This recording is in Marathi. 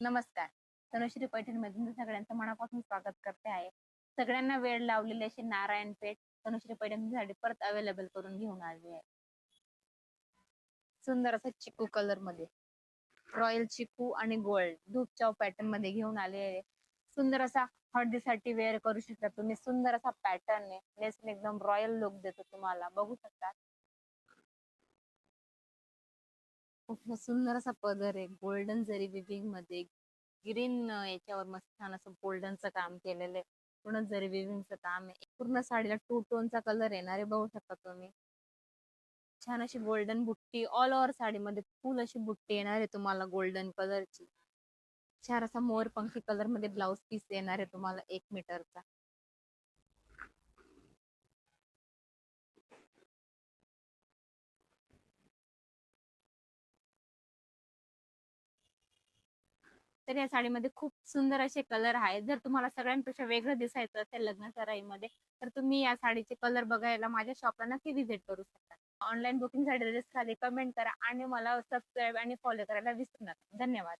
नमस्कार. तनुश्री पैठणमध्ये तुमचं सगळ्यांचं मनापासून स्वागत करते आहे. सगळ्यांना वेळ लावलेली अशी नारायणपेठ तनुश्री पैठणसाठी परत अवेलेबल करून घेऊन आली आहे. सुंदर असा चिकू कलर मध्ये, रॉयल चिकू आणि गोल्ड धूपचाव पॅटर्न मध्ये घेऊन आले आहे. सुंदर असा हळदीसाठी वेअर करू शकता तुम्ही. सुंदर असा पॅटर्न आहे, नेसने एकदम रॉयल लुक देतो तुम्हाला. बघू शकता खूप सुंदर असा पदर आहे, गोल्डन जरी विविंग मध्ये. ग्रीन याच्यावर मस्त छान असं गोल्डनचं काम केलेलं आहे. पूर्ण जरी विविंगचं काम आहे. पूर्ण साडीला टू टोनचा कलर येणार आहे, बघू शकता तुम्ही. छान अशी गोल्डन बुट्टी ऑल ओव्हर साडीमध्ये फुल अशी बुट्टी येणार आहे तुम्हाला गोल्डन कलरची. छान असा मोरपंखी कलर मध्ये ब्लाउज पीस येणार आहे तुम्हाला 1 मीटरचा. तर या साडीमध्ये खूप सुंदर असे कलर आहेत. जर तुम्हाला सगळ्यांपेक्षा वेगळं दिसायचं असेल लग्न सराईमध्ये, तर तुम्ही या साडीचे कलर बघायला माझ्या शॉपला नक्की व्हिजिट करू शकता. ऑनलाईन बुकिंगसाठी खाली कमेंट करा आणि मला सबस्क्राईब आणि फॉलो करायला विसरू नका. धन्यवाद.